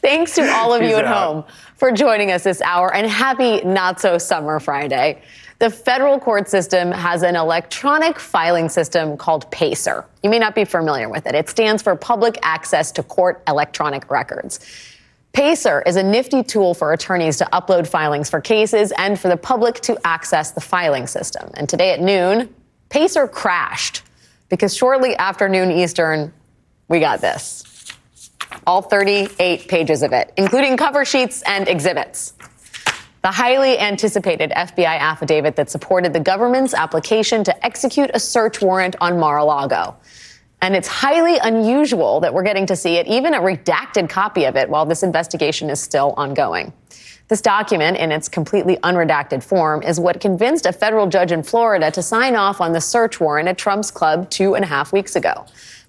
Thanks to all of you at home for joining us this hour, and happy not-so-summer Friday. The federal court system has an electronic filing system called PACER. You may not be familiar with it. It stands for Public Access to Court Electronic Records. PACER is a nifty tool for attorneys to upload filings for cases and for the public to access the filing system. And today at noon, PACER crashed because shortly after noon Eastern, we got this. All 38 pages of it, including cover sheets and exhibits. The highly anticipated FBI affidavit that supported the government's application to execute a search warrant on Mar-a-Lago. And it's highly unusual that we're getting to see it, even a redacted copy of it, while this investigation is still ongoing. This document, in its completely unredacted form, is what convinced a federal judge in Florida to sign off on the search warrant at Trump's club 2.5 weeks ago.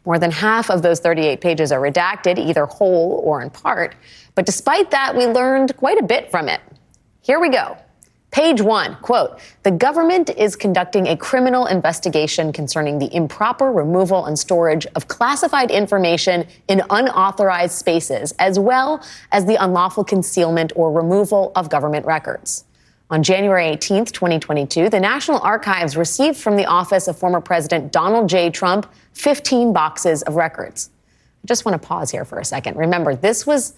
More than half of those 38 pages are redacted, either whole or in part. But despite that, we learned quite a bit from it. Here we go. Page 1, quote, "The government is conducting a criminal investigation concerning the improper removal and storage of classified information in unauthorized spaces, as well as the unlawful concealment or removal of government records." On January 18th, 2022, the National Archives received from the office of former President Donald J. Trump 15 boxes of records. I just want to pause here for a second. Remember, this was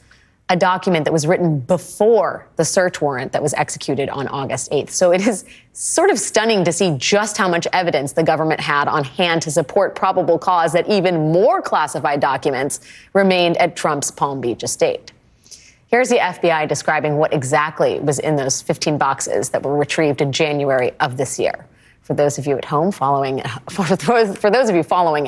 a document that was written before the search warrant that was executed on August 8th. So it is sort of stunning to see just how much evidence the government had on hand to support probable cause that even more classified documents remained at Trump's Palm Beach estate. Here's the FBI describing what exactly was in those 15 boxes that were retrieved in January of this year. For those of you at home following at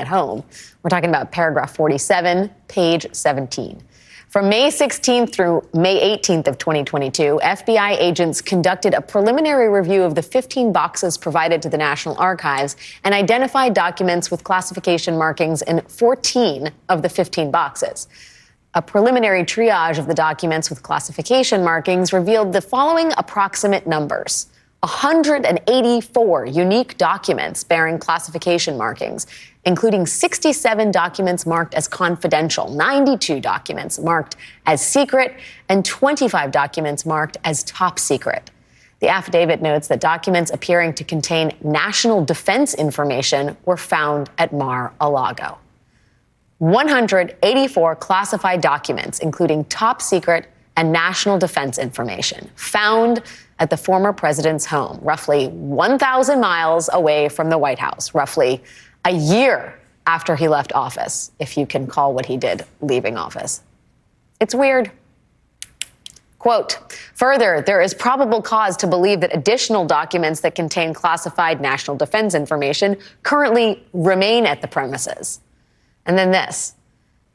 home, we're talking about paragraph 47, page 17. From May 16th through May 18th of 2022, FBI agents conducted a preliminary review of the 15 boxes provided to the National Archives and identified documents with classification markings in 14 of the 15 boxes. A preliminary triage of the documents with classification markings revealed the following approximate numbers: 184 unique documents bearing classification markings, including 67 documents marked as confidential, 92 documents marked as secret, and 25 documents marked as top secret. The affidavit notes that documents appearing to contain national defense information were found at Mar-a-Lago. 184 classified documents, including top secret and national defense information, found at the former president's home, roughly 1,000 miles away from the White House, roughly a year after he left office, if you can call what he did leaving office. It's weird. Quote, "Further, there is probable cause to believe that additional documents that contain classified national defense information currently remain at the premises." And then this,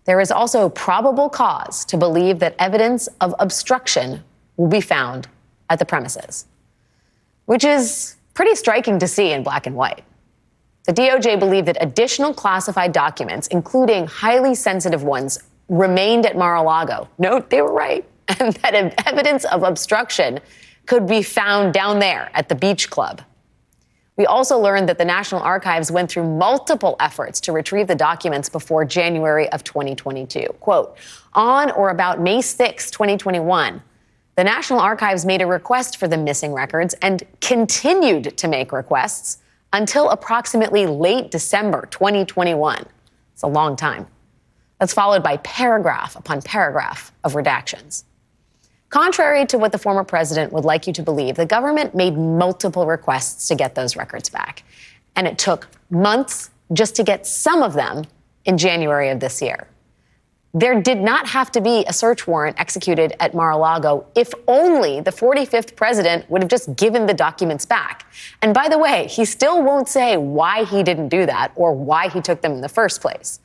"There is also probable cause to believe that evidence of obstruction will be found at the premises," which is pretty striking to see in black and white. The DOJ believed that additional classified documents, including highly sensitive ones, remained at Mar-a-Lago. Note, they were right. And that evidence of obstruction could be found down there at the beach club. We also learned that the National Archives went through multiple efforts to retrieve the documents before January of 2022. Quote, "On or about May 6, 2021, the National Archives made a request for the missing records and continued to make requests until approximately late December 2021. It's a long time. That's followed by paragraph upon paragraph of redactions. Contrary to what the former president would like you to believe, the government made multiple requests to get those records back. And it took months just to get some of them in January of this year. There did not have to be a search warrant executed at Mar-a-Lago if only the 45th president would have just given the documents back. And by the way, he still won't say why he didn't do that or why he took them in the first place.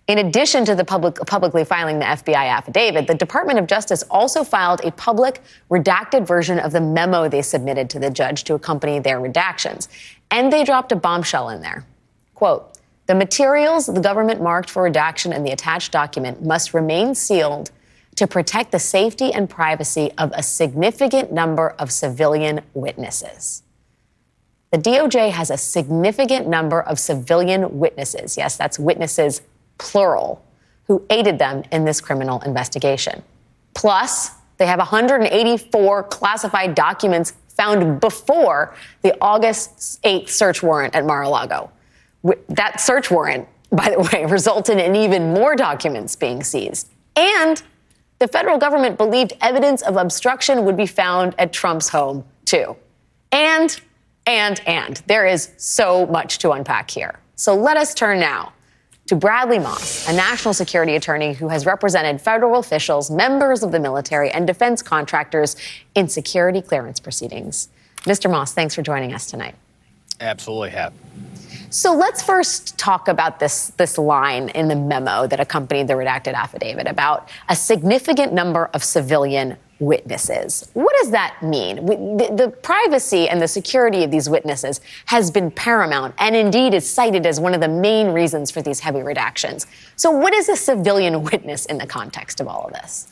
In addition to the publicly filing the FBI affidavit, the Department of Justice also filed a public redacted version of the memo they submitted to the judge to accompany their redactions. And they dropped a bombshell in there. Quote, "The materials the government marked for redaction in the attached document must remain sealed to protect the safety and privacy of a significant number of civilian witnesses." The DOJ has a significant number of civilian witnesses. Yes, that's witnesses, plural, who aided them in this criminal investigation. Plus, they have 184 classified documents found before the August 8th search warrant at Mar-a-Lago. That search warrant, by the way, resulted in even more documents being seized. And the federal government believed evidence of obstruction would be found at Trump's home, too. And there is so much to unpack here. So let us turn now to Bradley Moss, a national security attorney who has represented federal officials, members of the military, and defense contractors in security clearance proceedings. Mr. Moss, thanks for joining us tonight. Absolutely have. So let's first talk about this line in the memo that accompanied the redacted affidavit about a significant number of civilian witnesses. What does that mean? The privacy and the security of these witnesses has been paramount and indeed is cited as one of the main reasons for these heavy redactions. So what is a civilian witness in the context of all of this?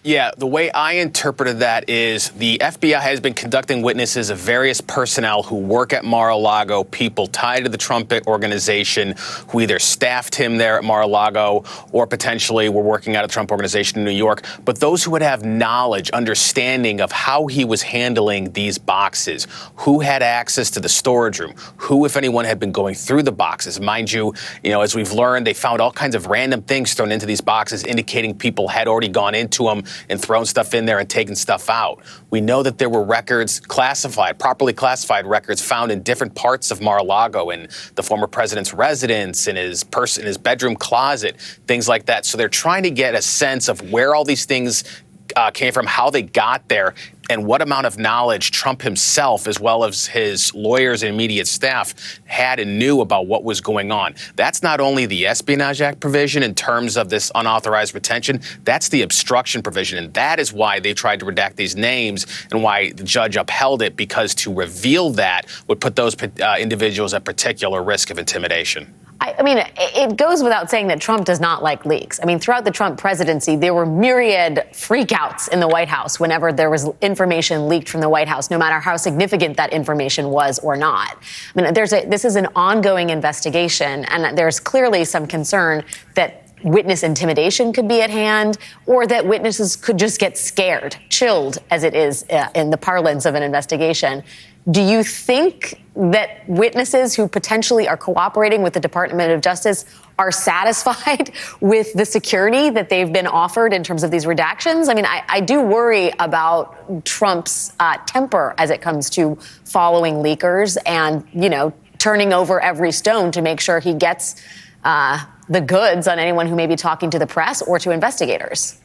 Yeah, the way I interpreted that is the FBI has been conducting witnesses of various personnel who work at Mar-a-Lago, people tied to the Trump organization who either staffed him there at Mar-a-Lago or potentially were working out of the Trump organization in New York, but those who would have knowledge, understanding of how he was handling these boxes, who had access to the storage room, who, if anyone, had been going through the boxes. Mind you, as we've learned, they found all kinds of random things thrown into these boxes indicating people had already gone into them and thrown stuff in there and taken stuff out. We know that there were records properly classified records found in different parts of Mar-a-Lago, in the former president's residence, in his bedroom closet, things like that. So they're trying to get a sense of where all these things came from, how they got there, and what amount of knowledge Trump himself, as well as his lawyers and immediate staff, had and knew about what was going on. That's not only the Espionage Act provision in terms of this unauthorized retention, that's the obstruction provision. And that is why they tried to redact these names and why the judge upheld it, because to reveal that would put those individuals at particular risk of intimidation. I mean, it goes without saying that Trump does not like leaks. I mean, throughout the Trump presidency, there were myriad freakouts in the White House whenever there was information leaked from the White House, no matter how significant that information was or not. I mean, this is an ongoing investigation, and there's clearly some concern that witness intimidation could be at hand, or that witnesses could just get scared, chilled, as it is in the parlance of an investigation. Do you think that witnesses who potentially are cooperating with the Department of Justice are satisfied with the security that they've been offered in terms of these redactions? I mean, I do worry about Trump's temper as it comes to following leakers and, turning over every stone to make sure he gets the goods on anyone who may be talking to the press or to investigators.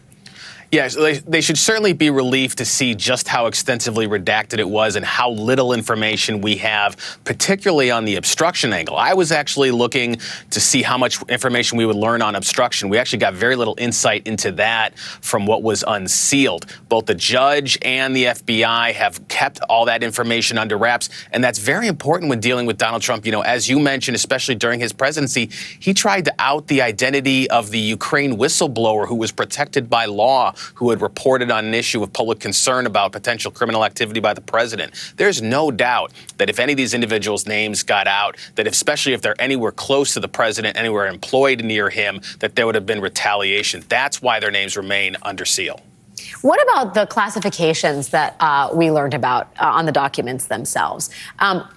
Yes, they should certainly be relieved to see just how extensively redacted it was and how little information we have, particularly on the obstruction angle. I was actually looking to see how much information we would learn on obstruction. We actually got very little insight into that from what was unsealed. Both the judge and the FBI have kept all that information under wraps, and that's very important when dealing with Donald Trump. As you mentioned, especially during his presidency, he tried to out the identity of the Ukraine whistleblower who was protected by law, who had reported on an issue of public concern about potential criminal activity by the president. There's no doubt that if any of these individuals' names got out, that especially if they're anywhere close to the president, anywhere employed near him, that there would have been retaliation. That's why their names remain under seal. What about the classifications that we learned about on the documents themselves?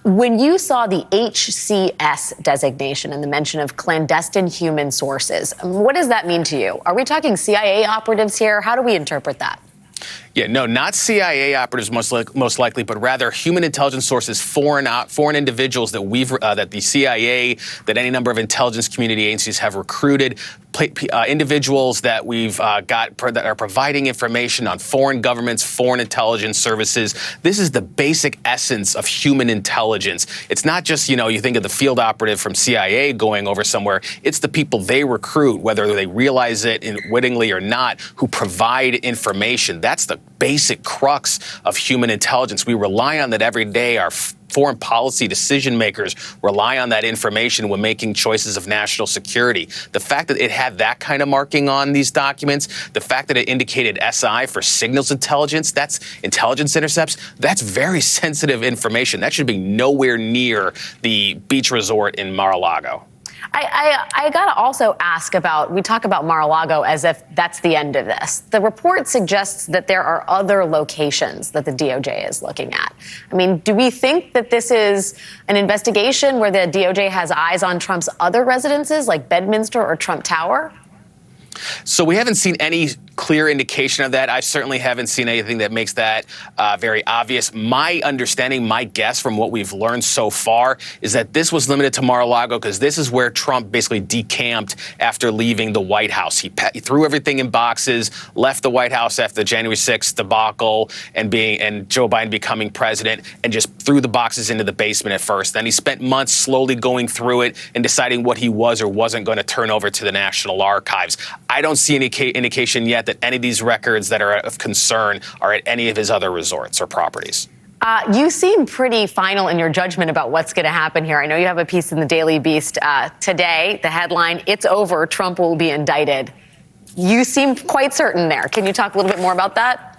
When you saw the HCS designation and the mention of clandestine human sources, what does that mean to you? Are we talking CIA operatives here? How do we interpret that? Yeah, no, not CIA operatives most likely, but rather human intelligence sources, foreign individuals that the CIA, that any number of intelligence community agencies have recruited, individuals that we've got that are providing information on foreign governments, foreign intelligence services. This is the basic essence of human intelligence. It's not just, you think of the field operative from CIA going over somewhere. It's the people they recruit, whether they realize it wittingly or not, who provide information. That's the basic crux of human intelligence. We rely on that every day. Our foreign policy decision makers rely on that information when making choices of national security. The fact that it had that kind of marking on these documents, the fact that it indicated SI for signals intelligence, that's intelligence intercepts, that's very sensitive information. That should be nowhere near the beach resort in Mar-a-Lago. I got to also ask about, we talk about Mar-a-Lago as if that's the end of this. The report suggests that there are other locations that the DOJ is looking at. I mean, do we think that this is an investigation where the DOJ has eyes on Trump's other residences like Bedminster or Trump Tower? So we haven't seen any clear indication of that. I certainly haven't seen anything that makes that very obvious. My understanding, my guess from what we've learned so far is that this was limited to Mar-a-Lago because this is where Trump basically decamped after leaving the White House. He threw everything in boxes, left the White House after the January 6th debacle and Joe Biden becoming president, and just threw the boxes into the basement at first. Then he spent months slowly going through it and deciding what he was or wasn't going to turn over to the National Archives. I don't see any indication yet that any of these records that are of concern are at any of his other resorts or properties. You seem pretty final in your judgment about what's going to happen here. I know you have a piece in the Daily Beast today. The headline, "It's over, Trump will be indicted." You seem quite certain there. Can you talk a little bit more about that?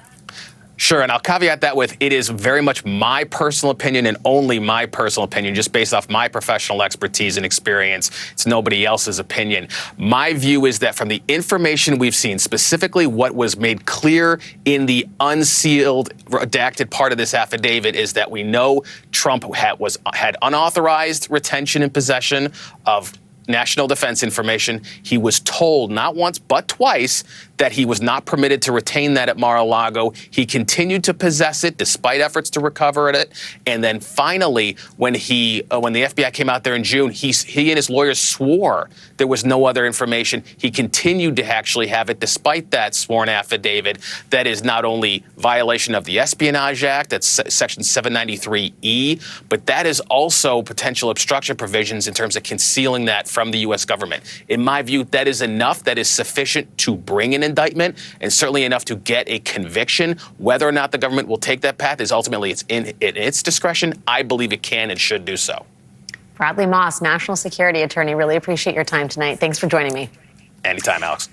Sure, and I'll caveat that with it is very much my personal opinion and only my personal opinion, just based off my professional expertise and experience. It's nobody else's opinion. My view is that from the information we've seen, specifically what was made clear in the unsealed, redacted part of this affidavit, is that we know Trump had unauthorized retention and possession of national defense information. He was told not once but twice that he was not permitted to retain that at Mar-a-Lago. He continued to possess it despite efforts to recover it. And then finally, when the FBI came out there in June, he and his lawyers swore there was no other information. He continued to actually have it despite that sworn affidavit. That is not only violation of the Espionage Act, that's Section 793E, but that is also potential obstruction provisions in terms of concealing that from the U.S. government. In my view, that is enough. That is sufficient to bring an indictment, and certainly enough to get a conviction. Whether or not the government will take that path is ultimately in its discretion. I believe it can and should do so. Bradley Moss, national security attorney, really appreciate your time tonight. Thanks for joining me. Anytime, Alex.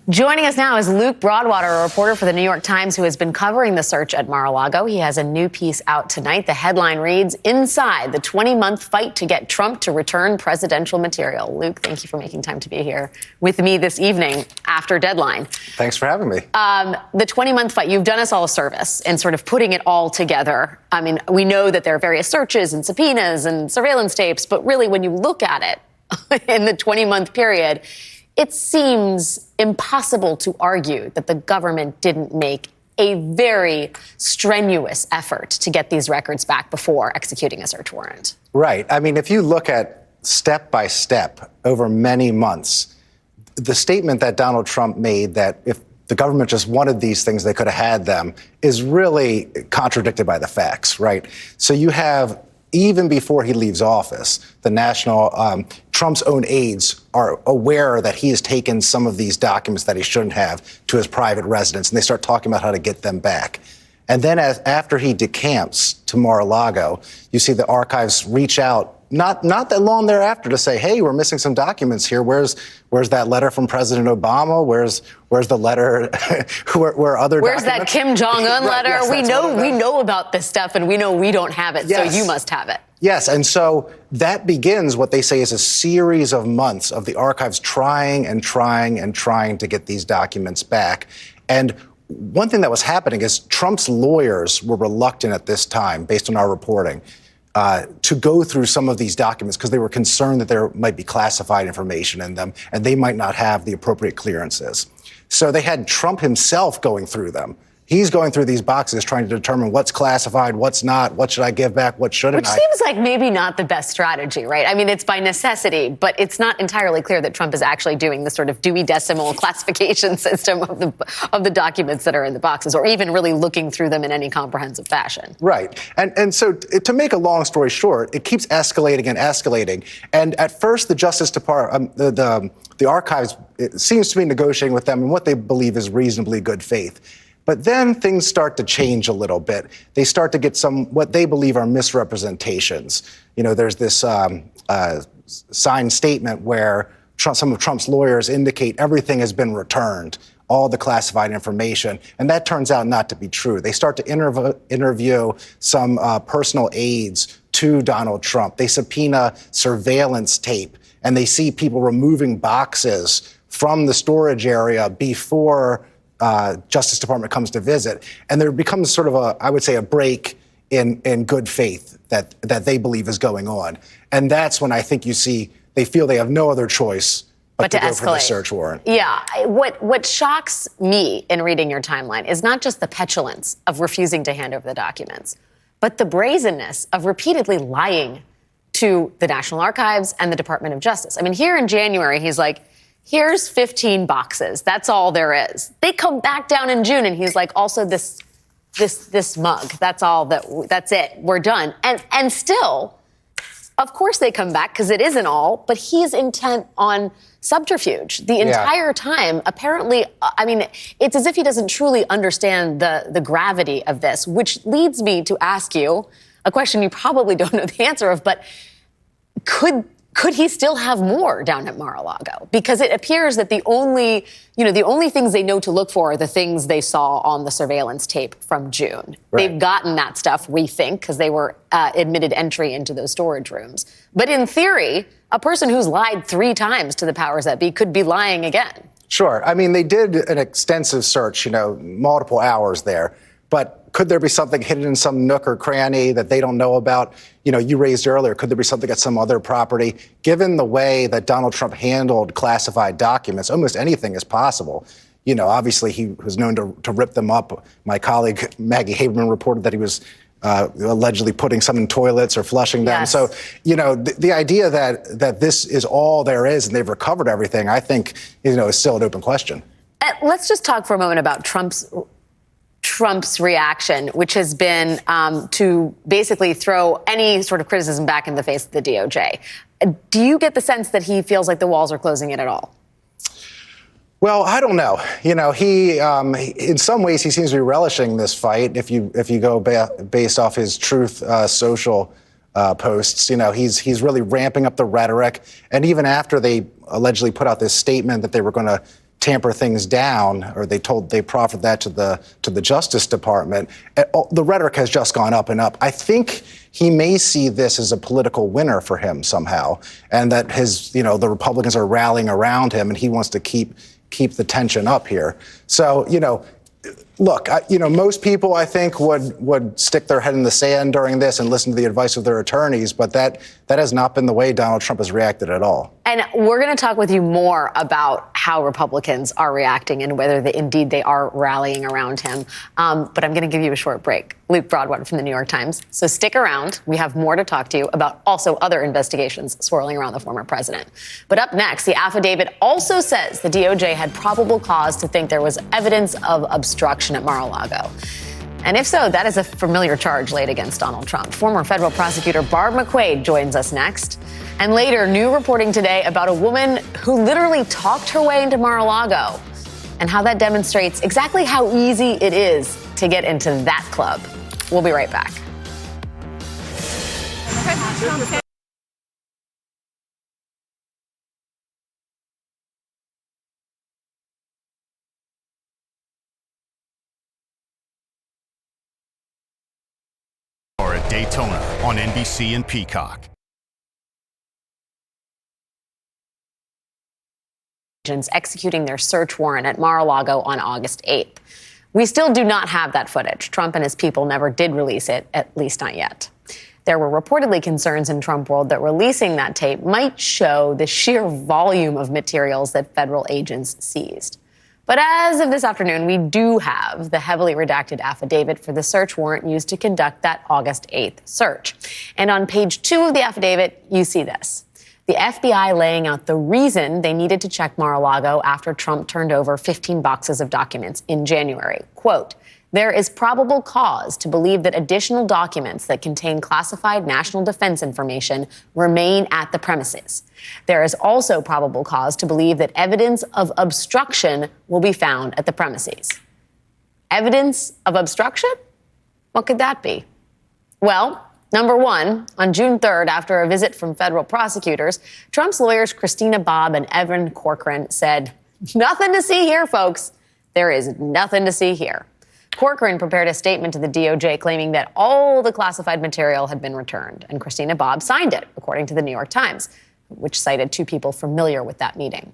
Joining us now is Luke Broadwater, a reporter for the New York Times who has been covering the search at Mar-a-Lago. He has a new piece out tonight. The headline reads, "Inside the 20-month fight to get Trump to return presidential material." Luke, thank you for making time to be here with me this evening after deadline. Thanks for having me. The 20-month fight, you've done us all a service in sort of putting it all together. I mean, we know that there are various searches and subpoenas and surveillance tapes, but really when you look at it in the 20-month period, it seems impossible to argue that the government didn't make a very strenuous effort to get these records back before executing a search warrant. Right. I mean, if you look at step by step over many months, the statement that Donald Trump made that if the government just wanted these things, they could have had them, is really contradicted by the facts, right? So you have, even before he leaves office, the Trump's own aides are aware that he has taken some of these documents that he shouldn't have to his private residence, and they start talking about how to get them back. And then after he decamps to Mar-a-Lago, you see the archives reach out, not that long thereafter, to say, hey, we're missing some documents here. Where's that letter from President Obama? Where's the letter? where other Where's documents? that Kim Jong-un letter? Yes, we know about this stuff, and we know we don't have it, Yes. so you must have it. Yes, and so that begins what they say is a series of months of the archives trying to get these documents back. And one thing that was happening is Trump's lawyers were reluctant at this time, based on our reporting, to go through some of these documents because they were concerned that there might be classified information in them and they might not have the appropriate clearances. So they had Trump himself going through them. He's going through these boxes trying to determine what's classified, what's not, what should I give back, what shouldn't I. Which seems like maybe not the best strategy, right? I mean, it's by necessity, but it's not entirely clear that Trump is actually doing the sort of Dewey Decimal classification system of the documents that are in the boxes, or even really looking through them in any comprehensive fashion. Right. And so to make a long story short, it keeps escalating and escalating. And at first, the Justice Department, the archives, it seems to be negotiating with them in what they believe is reasonably good faith. But then things start to change a little bit. They start to get what they believe are misrepresentations. You know, there's this signed statement where some of Trump's lawyers indicate everything has been returned, all the classified information, and that turns out not to be true. They start to interview some personal aides to Donald Trump. They subpoena surveillance tape, and they see people removing boxes from the storage area before Justice Department comes to visit. And there becomes sort of I would say, a break in good faith that they believe is going on. And that's when I think you see they feel they have no other choice but to go escalate for the search warrant. Yeah. What shocks me in reading your timeline is not just the petulance of refusing to hand over the documents, but the brazenness of repeatedly lying to the National Archives and the Department of Justice. I mean, here in January, he's like, here's 15 boxes. That's all there is. They come back down in June, and he's like, also this mug. That's it. We're done. And still, of course they come back because it isn't all, but he's intent on subterfuge the entire time. Apparently, I mean, it's as if he doesn't truly understand the gravity of this, which leads me to ask you a question you probably don't know the answer of, but could he still have more down at Mar-a-Lago? Because it appears that the only things they know to look for are the things they saw on the surveillance tape from June. Right. They've gotten that stuff, we think, because they were admitted entry into those storage rooms. But in theory, a person who's lied 3 times to the powers that be could be lying again. Sure. I mean, they did an extensive search, multiple hours there. But could there be something hidden in some nook or cranny that they don't know about? You raised earlier, could there be something at some other property? Given the way that Donald Trump handled classified documents, almost anything is possible. Obviously he was known to rip them up. My colleague Maggie Haberman reported that he was allegedly putting some in toilets or flushing them. Yes. So, the idea that this is all there is and they've recovered everything, I think, is still an open question. Let's just talk for a moment about Trump's reaction, which has been to basically throw any sort of criticism back in the face of the DOJ. Do you get the sense that he feels like the walls are closing in at all? Well, I don't know. He in some ways he seems to be relishing this fight. If you go based off his Truth Social posts, he's really ramping up the rhetoric. And even after they allegedly put out this statement that they were going to tamper things down, or they proffered that to the Justice Department, the rhetoric has just gone up and up. I think he may see this as a political winner for him somehow, and that the Republicans are rallying around him, and he wants to keep the tension up here. So, look, most people, I think, would stick their head in the sand during this and listen to the advice of their attorneys, but that has not been the way Donald Trump has reacted at all. And we're going to talk with you more about how Republicans are reacting and whether indeed they are rallying around him. But I'm going to give you a short break. Luke Broadwater from the New York Times. So stick around. We have more to talk to you about also other investigations swirling around the former president. But up next, the affidavit also says the DOJ had probable cause to think there was evidence of obstruction at Mar-a-Lago. And if so, that is a familiar charge laid against Donald Trump. Former federal prosecutor Barb McQuade joins us next. And later, new reporting today about a woman who literally talked her way into Mar-a-Lago and how that demonstrates exactly how easy it is to get into that club. We'll be right back. At Daytona on NBC and Peacock. Executing their search warrant at Mar-a-Lago on August 8th. We still do not have that footage. Trump and his people never did release it, at least not yet. There were reportedly concerns in Trump world that releasing that tape might show the sheer volume of materials that federal agents seized. But as of this afternoon, we do have the heavily redacted affidavit for the search warrant used to conduct that August 8th search. And on page 2 of the affidavit, you see this. The FBI laying out the reason they needed to check Mar-a-Lago after Trump turned over 15 boxes of documents in January. Quote, there is probable cause to believe that additional documents that contain classified national defense information remain at the premises. There is also probable cause to believe that evidence of obstruction will be found at the premises. Evidence of obstruction? What could that be? Well, number one, on June 3rd, after a visit from federal prosecutors, Trump's lawyers Christina Bobb and Evan Corcoran said, nothing to see here, folks. There is nothing to see here. Corcoran prepared a statement to the DOJ claiming that all the classified material had been returned, and Christina Bobb signed it, according to the New York Times, which cited two people familiar with that meeting.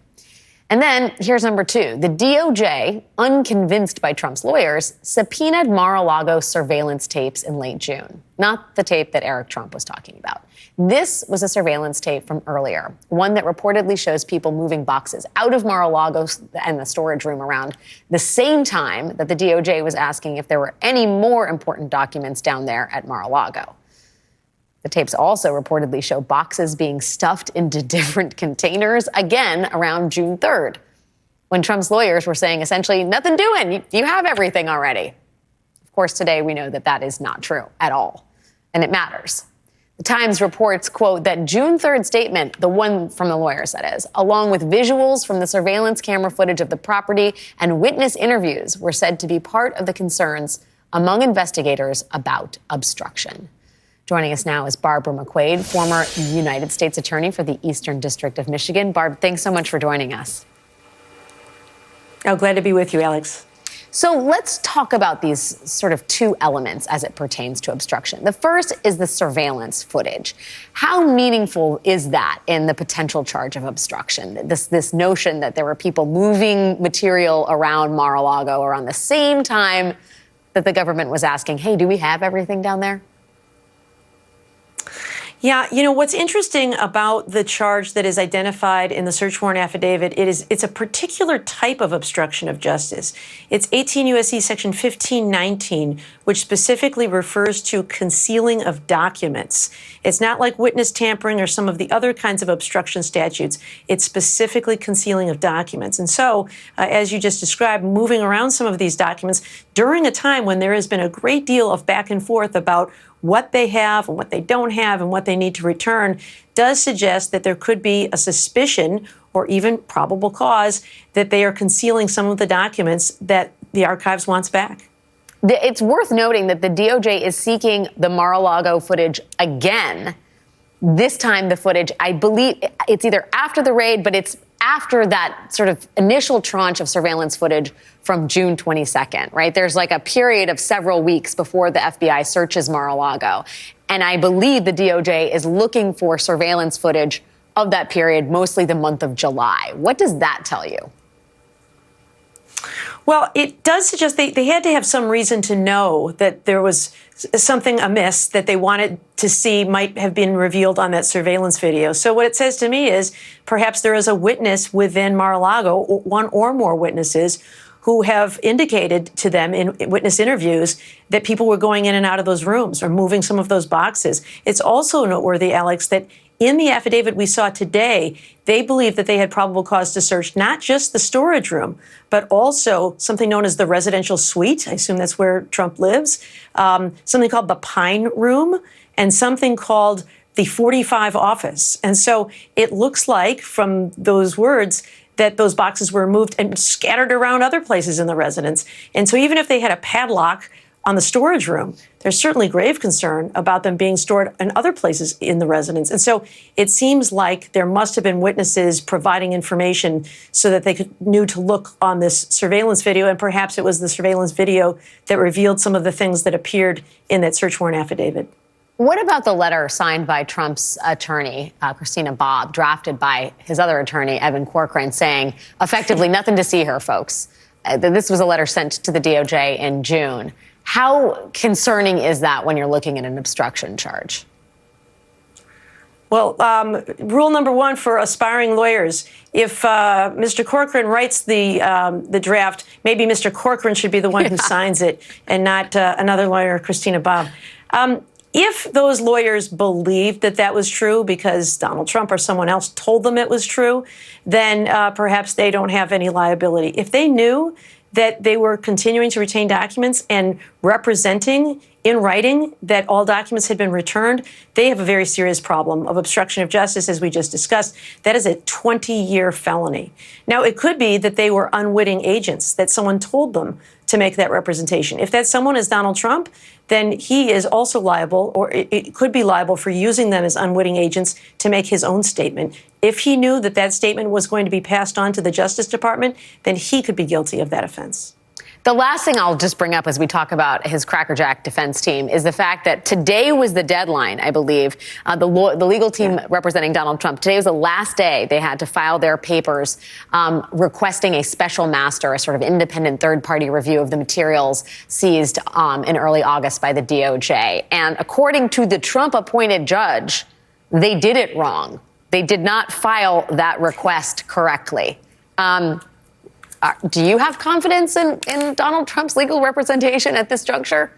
And then here's number two. The DOJ, unconvinced by Trump's lawyers, subpoenaed Mar-a-Lago surveillance tapes in late June, not the tape that Eric Trump was talking about. This was a surveillance tape from earlier, one that reportedly shows people moving boxes out of Mar-a-Lago and the storage room around the same time that the DOJ was asking if there were any more important documents down there at Mar-a-Lago. The tapes also reportedly show boxes being stuffed into different containers, again, around June 3rd, when Trump's lawyers were saying essentially, nothing doing, you have everything already. Of course, today we know that that is not true at all, and it matters. The Times reports, quote, that June 3rd statement, the one from the lawyers, that is, along with visuals from the surveillance camera footage of the property and witness interviews were said to be part of the concerns among investigators about obstruction. Joining us now is Barbara McQuade, former United States Attorney for the Eastern District of Michigan. Barb, thanks so much for joining us. Oh, glad to be with you, Alex. So let's talk about these sort of two elements as it pertains to obstruction. The first is the surveillance footage. How meaningful is that in the potential charge of obstruction? This notion that there were people moving material around Mar-a-Lago around the same time that the government was asking, hey, do we have everything down there? Yeah, you know, what's interesting about the charge that is identified in the search warrant affidavit, it's a particular type of obstruction of justice. It's 18 U.S.C. section 1519, which specifically refers to concealing of documents. It's not like witness tampering or some of the other kinds of obstruction statutes. It's specifically concealing of documents. And so, as you just described, moving around some of these documents during a time when there has been a great deal of back and forth about what they have and what they don't have and what they need to return does suggest that there could be a suspicion or even probable cause that they are concealing some of the documents that the archives wants back. It's worth noting that the DOJ is seeking the Mar-a-Lago footage again. This time the footage, I believe it's either after the raid, but it's after that sort of initial tranche of surveillance footage from June 22nd, right? There's like a period of several weeks before the FBI searches Mar-a-Lago. And I believe the DOJ is looking for surveillance footage of that period, mostly the month of July. What does that tell you? Well, it does suggest they had to have some reason to know that there was something amiss that they wanted to see might have been revealed on that surveillance video. So what it says to me is perhaps there is a witness within Mar-a-Lago, one or more witnesses, who have indicated to them in witness interviews that people were going in and out of those rooms or moving some of those boxes. It's also noteworthy, Alex, that in the affidavit we saw today, they believe that they had probable cause to search not just the storage room, but also something known as the residential suite. I assume that's where Trump lives. Something called the Pine Room and something called the 45 office. And so it looks like from those words that those boxes were moved and scattered around other places in the residence. And so even if they had a padlock on the storage room, there's certainly grave concern about them being stored in other places in the residence. And so it seems like there must have been witnesses providing information so that they knew to look on this surveillance video. And perhaps it was the surveillance video that revealed some of the things that appeared in that search warrant affidavit. What about the letter signed by Trump's attorney, Christina Bobb, drafted by his other attorney, Evan Corcoran, saying effectively nothing to see here, folks? This was a letter sent to the DOJ in June. How concerning is that when you're looking at an obstruction charge? Well, rule number one for aspiring lawyers, if Mr. Corcoran writes the draft, maybe Mr. Corcoran should be the one who signs it and not another lawyer, Christina Bobb. If those lawyers believed that that was true because Donald Trump or someone else told them it was true, then perhaps they don't have any liability. If they knew that they were continuing to retain documents and representing in writing that all documents had been returned, they have a very serious problem of obstruction of justice, as we just discussed. That is a 20-year felony. Now, it could be that they were unwitting agents, that someone told them to make that representation. If that someone is Donald Trump, then he is also liable, or it could be liable for using them as unwitting agents to make his own statement. If he knew that that statement was going to be passed on to the Justice Department, then he could be guilty of that offense. The last thing I'll just bring up as we talk about his crackerjack defense team is the fact that today was the deadline, I believe. The legal team representing Donald Trump, today was the last day they had to file their papers requesting a special master, a sort of independent third-party review of the materials seized in early August by the DOJ. And according to the Trump-appointed judge, they did it wrong. They did not file that request correctly. Do you have confidence in Donald Trump's legal representation at this juncture?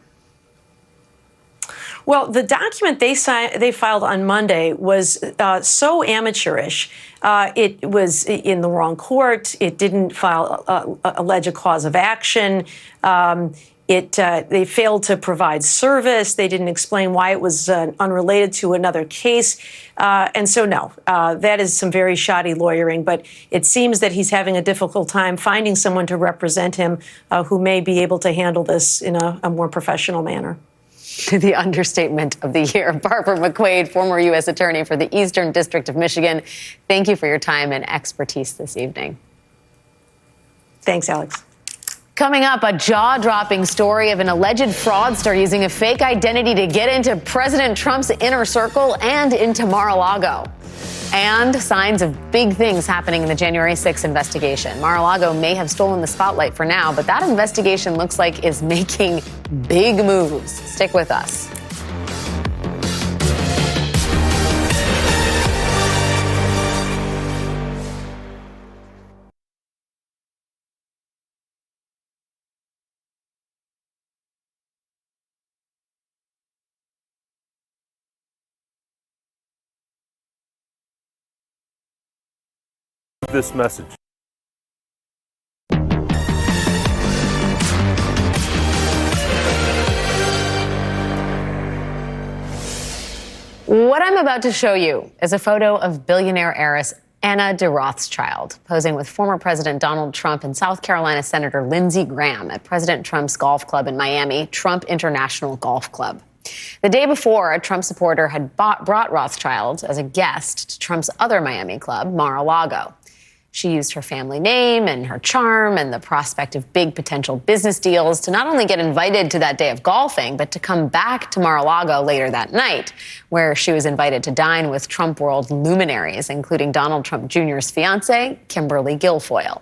Well, the document they filed on Monday was so amateurish. It was in the wrong court. It didn't allege a cause of action. They failed to provide service. They didn't explain why it was unrelated to another case. And so, no, that is some very shoddy lawyering. But it seems that he's having a difficult time finding someone to represent him who may be able to handle this in a more professional manner. The understatement of the year. Barbara McQuade, former U.S. Attorney for the Eastern District of Michigan. Thank you for your time and expertise this evening. Thanks, Alex. Coming up, a jaw-dropping story of an alleged fraudster using a fake identity to get into President Trump's inner circle and into Mar-a-Lago. And signs of big things happening in the January 6th investigation. Mar-a-Lago may have stolen the spotlight for now, but that investigation looks like is making big moves. Stick with us. This message. What I'm about to show you is a photo of billionaire heiress Inna Rothschild posing with former President Donald Trump and South Carolina Senator Lindsey Graham at President Trump's golf club in Miami, Trump International Golf Club. The day before, a Trump supporter had brought Rothschild as a guest to Trump's other Miami club, Mar-a-Lago. She used her family name and her charm and the prospect of big potential business deals to not only get invited to that day of golfing, but to come back to Mar-a-Lago later that night, where she was invited to dine with Trump world luminaries, including Donald Trump Jr.'s fiancée, Kimberly Guilfoyle.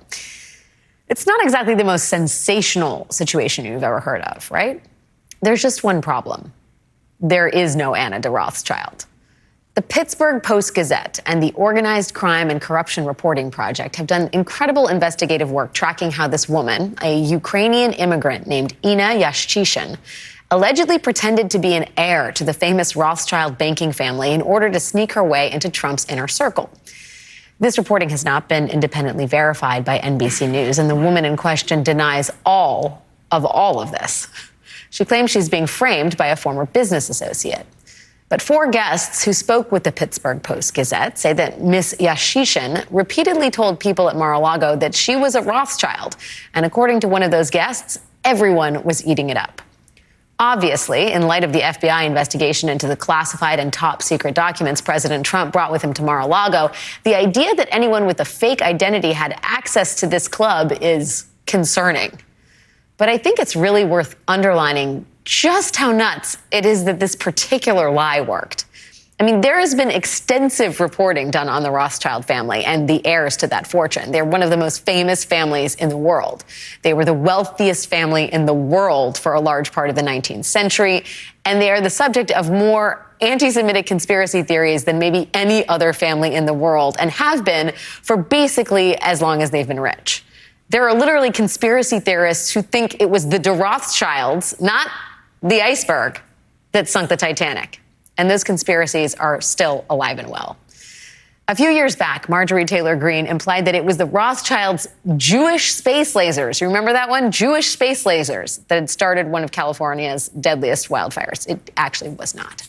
It's not exactly the most sensational situation you've ever heard of, right? There's just one problem. There is no Inna Rothschild. The Pittsburgh Post-Gazette and the Organized Crime and Corruption Reporting Project have done incredible investigative work tracking how this woman, a Ukrainian immigrant named Inna Yashchyshyn, allegedly pretended to be an heir to the famous Rothschild banking family in order to sneak her way into Trump's inner circle. This reporting has not been independently verified by NBC News, and the woman in question denies all of this. She claims she's being framed by a former business associate. But 4 guests who spoke with the Pittsburgh Post-Gazette say that Miss Yashchyshyn repeatedly told people at Mar-a-Lago that she was a Rothschild. And according to one of those guests, everyone was eating it up. Obviously, in light of the FBI investigation into the classified and top secret documents President Trump brought with him to Mar-a-Lago, the idea that anyone with a fake identity had access to this club is concerning. But I think it's really worth underlining just how nuts it is that this particular lie worked. I mean, there has been extensive reporting done on the Rothschild family and the heirs to that fortune. They're one of the most famous families in the world. They were the wealthiest family in the world for a large part of the 19th century, and they are the subject of more anti-Semitic conspiracy theories than maybe any other family in the world, and have been for basically as long as they've been rich. There are literally conspiracy theorists who think it was the de Rothschilds, not the iceberg, that sunk the Titanic. And those conspiracies are still alive and well. A few years back, Marjorie Taylor Greene implied that it was the Rothschilds' Jewish space lasers. You remember that one? Jewish space lasers that had started one of California's deadliest wildfires. It actually was not.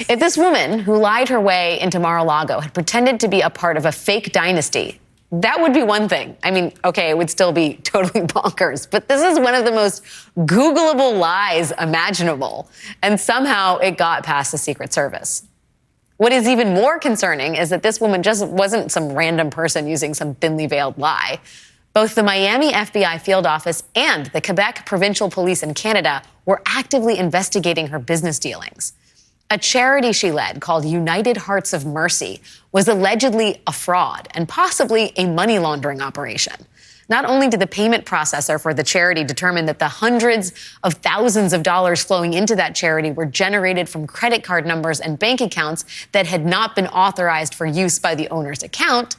If this woman who lied her way into Mar-a-Lago had pretended to be a part of a fake dynasty, that would be one thing. I mean, okay, it would still be totally bonkers, but this is one of the most Googleable lies imaginable, and somehow it got past the Secret Service. What is even more concerning is that this woman just wasn't some random person using some thinly veiled lie, Both the Miami FBI field office and the Quebec Provincial Police in Canada were actively investigating her business dealings. A charity she led called United Hearts of Mercy was allegedly a fraud and possibly a money laundering operation. Not only did the payment processor for the charity determine that the hundreds of thousands of dollars flowing into that charity were generated from credit card numbers and bank accounts that had not been authorized for use by the owner's account,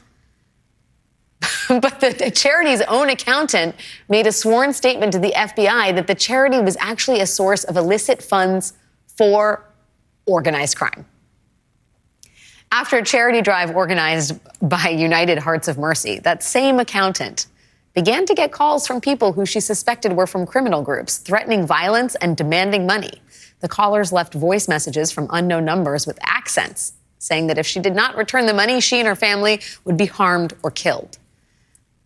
but the charity's own accountant made a sworn statement to the FBI that the charity was actually a source of illicit funds for organized crime. After a charity drive organized by United Hearts of Mercy, that same accountant began to get calls from people who she suspected were from criminal groups, threatening violence and demanding money. The callers left voice messages from unknown numbers with accents, saying that if she did not return the money, she and her family would be harmed or killed.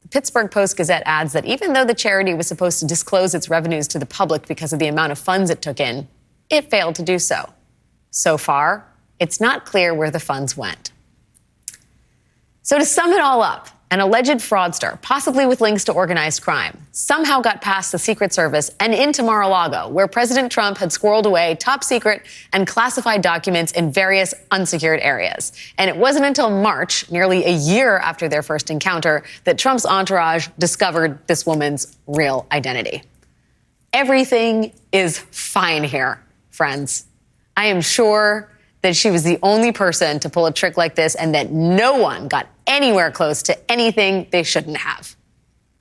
The Pittsburgh Post-Gazette adds that even though the charity was supposed to disclose its revenues to the public because of the amount of funds it took in, it failed to do so. So far, it's not clear where the funds went. So to sum it all up, an alleged fraudster, possibly with links to organized crime, somehow got past the Secret Service and into Mar-a-Lago, where President Trump had squirreled away top secret and classified documents in various unsecured areas. And it wasn't until March, nearly a year after their first encounter, that Trump's entourage discovered this woman's real identity. Everything is fine here, friends. I am sure that she was the only person to pull a trick like this and that no one got anywhere close to anything they shouldn't have.